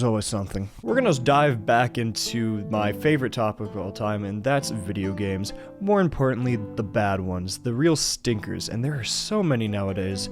There's always something. We're gonna dive back into my favorite topic of all time, and that's video games. More importantly, the bad ones, the real stinkers, and there are so many nowadays.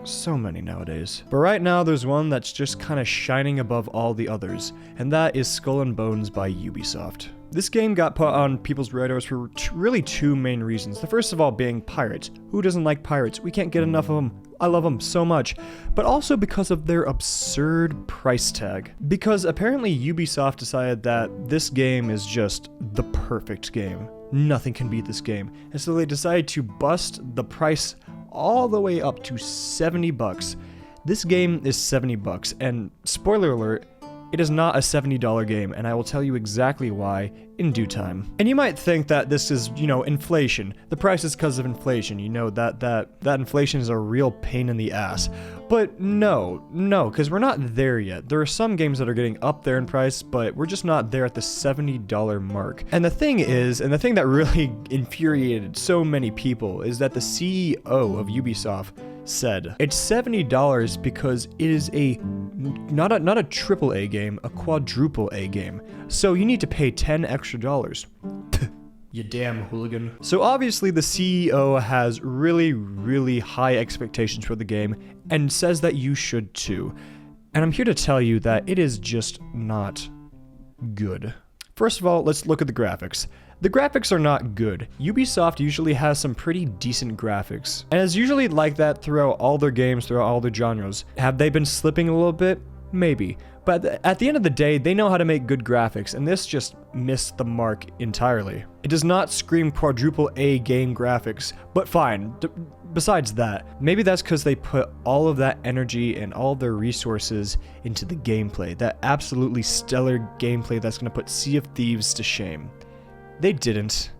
So many nowadays. But right now, there's one that's just kind of shining above all the others, and that is Skull and Bones by Ubisoft. This game got put on people's radars for really two main reasons. The first of all being pirates. Who doesn't like pirates? We can't get enough of them. I love them so much. But also because of their absurd price tag. Because apparently Ubisoft decided that this game is just the perfect game. Nothing can beat this game. And so they decided to bust the price all the way up to $70. This game is $70, and spoiler alert, it is not a $70 game, and I will tell you exactly why in due time. And you might think that this is, inflation. The price is because of inflation. That inflation is a real pain in the ass. But no, because we're not there yet. There are some games that are getting up there in price, but we're just not there at the $70 mark. And the thing that really infuriated so many people is that the CEO of Ubisoft said it's $70 because it is not a triple A game, a quadruple A game. So you need to pay $10 extra. You damn hooligan. So obviously the CEO has really high expectations for the game and says that you should too. And I'm here to tell you that it is just not good. First of all, let's look at the graphics. The graphics are not good. Ubisoft usually has some pretty decent graphics, and it's usually like that throughout all their games, throughout all their genres. Have they been slipping a little bit? Maybe. But at the end of the day, they know how to make good graphics, and this just missed the mark entirely. It does not scream quadruple A game graphics, but fine. Besides that, maybe that's because they put all of that energy and all of their resources into the gameplay, that absolutely stellar gameplay that's going to put Sea of Thieves to shame. They didn't.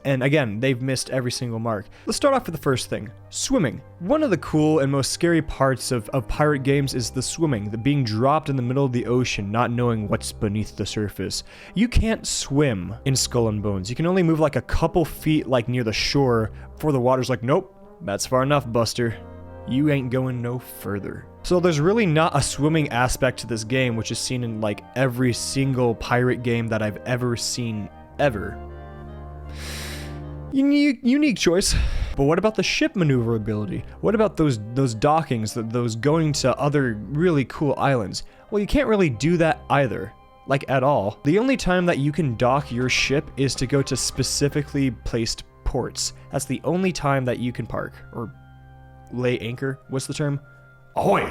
And again, they've missed every single mark. Let's start off with the first thing. Swimming. One of the cool and most scary parts of pirate games is the swimming, the being dropped in the middle of the ocean, not knowing what's beneath the surface. You can't swim in Skull and Bones. You can only move like a couple feet like near the shore before the water's like, nope, that's far enough, Buster. You ain't going no further. So there's really not a swimming aspect to this game, which is seen in like every single pirate game that I've ever seen, ever. Unique choice. But what about the ship maneuverability? What about those dockings, those going to other really cool islands? Well, you can't really do that either. Like, at all. The only time that you can dock your ship is to go to specifically placed ports. That's the only time that you can park. Or lay anchor. What's the term? Ahoy!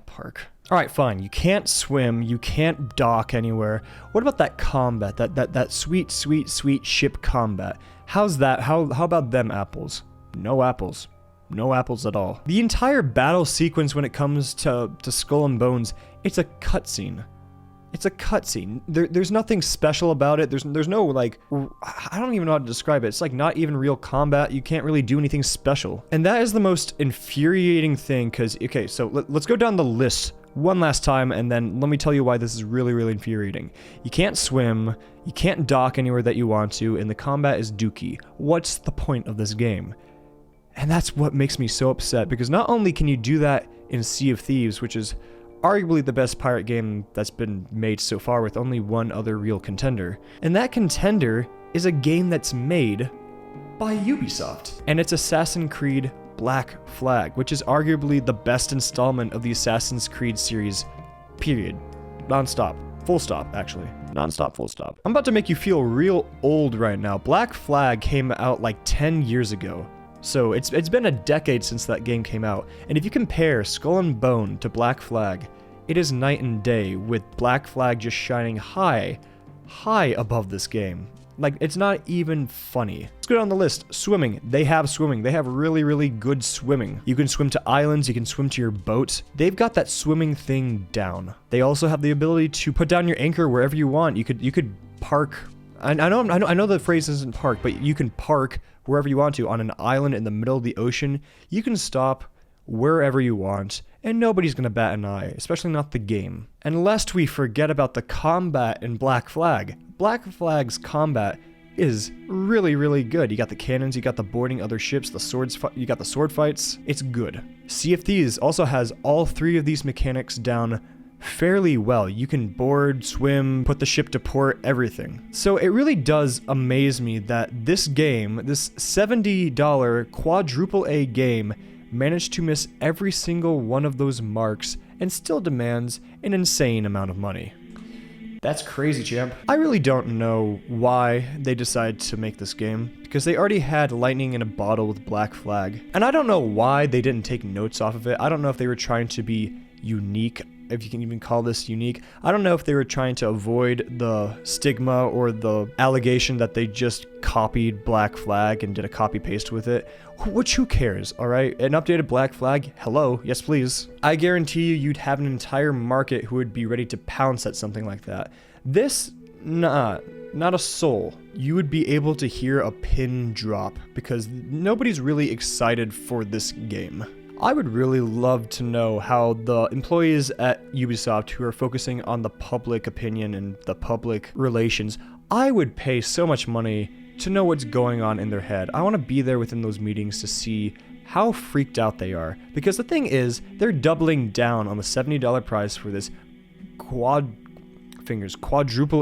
Park. Alright, fine. You can't swim. You can't dock anywhere. What about that combat? That sweet ship combat? How's that? How about them apples? No apples. No apples at all. The entire battle sequence when it comes to Skull and Bones, it's a cutscene. It's a cutscene. There's nothing special about it. There's no, like, I don't even know how to describe it. It's like not even real combat. You can't really do anything special. And that is the most infuriating thing, because, okay, so let's go down the list one last time, and then let me tell you why this is really infuriating. You can't swim, you can't dock anywhere that you want to, and the combat is dookie. What's the point of this game? And that's what makes me so upset, because not only can you do that in Sea of Thieves, which is arguably the best pirate game that's been made so far with only one other real contender, and that contender is a game that's made by Ubisoft. And it's Assassin's Creed Black Flag, which is arguably the best installment of the Assassin's Creed series, period. Non-stop. Full stop, actually. Non-stop, full stop. I'm about to make you feel real old right now. Black Flag came out like 10 years ago. So it's been a decade since that game came out. And if you compare Skull and Bone to Black Flag, it is night and day, with Black Flag just shining high above this game. Like, it's not even funny. Let's go down the list. Swimming. They have swimming. They have really good swimming. You can swim to islands. You can swim to your boat. They've got that swimming thing down. They also have the ability to put down your anchor wherever you want. You could park. I know the phrase isn't park, but you can park wherever you want to on an island in the middle of the ocean. You can stop wherever you want, and nobody's gonna bat an eye, especially not the game. And lest we forget about the combat in Black Flag. Black Flag's combat is really good. You got the cannons, you got the boarding other ships, the swords, you got the sword fights. It's good. Sea of Thieves also has all three of these mechanics down fairly well. You can board, swim, put the ship to port, everything. So it really does amaze me that this game, this $70 quadruple A game, managed to miss every single one of those marks and still demands an insane amount of money. That's crazy, champ. I really don't know why they decided to make this game, because they already had lightning in a bottle with Black Flag. And I don't know why they didn't take notes off of it. I don't know if they were trying to be unique, if you can even call this unique. I don't know if they were trying to avoid the stigma or the allegation that they just copied Black Flag and did a copy paste with it. Which, who cares, alright? An updated Black Flag? Hello, yes please. I guarantee you'd have an entire market who would be ready to pounce at something like that. This, not a soul. You would be able to hear a pin drop because nobody's really excited for this game. I would really love to know how the employees at Ubisoft who are focusing on the public opinion and the public relations, I would pay so much money to know what's going on in their head. I want to be there within those meetings to see how freaked out they are. Because the thing is, they're doubling down on the $70 price for this quadruple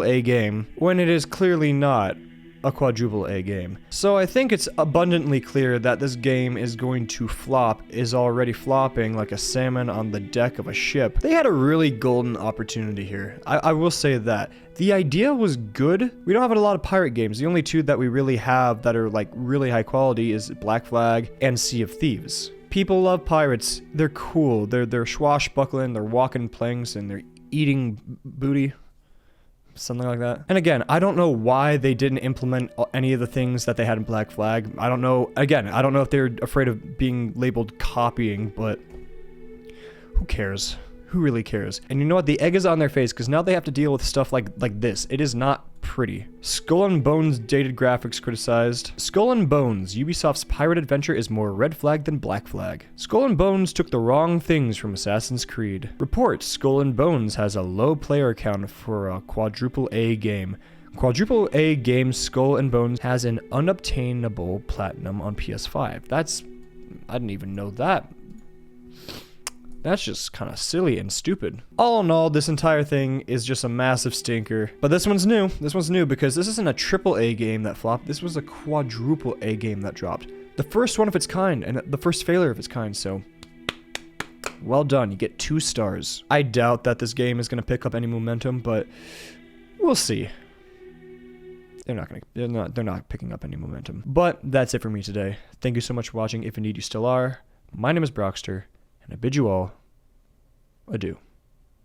A game when it is clearly not a quadruple A game. So I think it's abundantly clear that this game is going to flop, is already flopping like a salmon on the deck of a ship. They had a really golden opportunity here. I will say that. The idea was good. We don't have a lot of pirate games. The only two that we really have that are like really high quality is Black Flag and Sea of Thieves. People love pirates. They're cool. They're swashbuckling, they're walking planks, and they're eating booty. Something like that. And again, I don't know why they didn't implement any of the things that they had in Black Flag. I don't know. Again, I don't know if they're afraid of being labeled copying, but who cares? Who really cares? And you know what? The egg is on their face because now they have to deal with stuff like this. It is not pretty. Skull and Bones dated graphics criticized. Skull and Bones, Ubisoft's pirate adventure is more red flag than Black Flag. Skull and Bones took the wrong things from Assassin's Creed. Reports, Skull and Bones has a low player count for a quadruple A game. Quadruple A game Skull and Bones has an unobtainable platinum on PS5. I didn't even know that. That's just kind of silly and stupid. All in all, this entire thing is just a massive stinker. But this one's new. This one's new because this isn't a triple A game that flopped. This was a quadruple A game that dropped. The first one of its kind and the first failure of its kind, so well done. You get 2 stars. I doubt that this game is going to pick up any momentum, but we'll see. They're not picking up any momentum. But that's it for me today. Thank you so much for watching, if indeed you still are. My name is Brockster, and I bid you all adieu.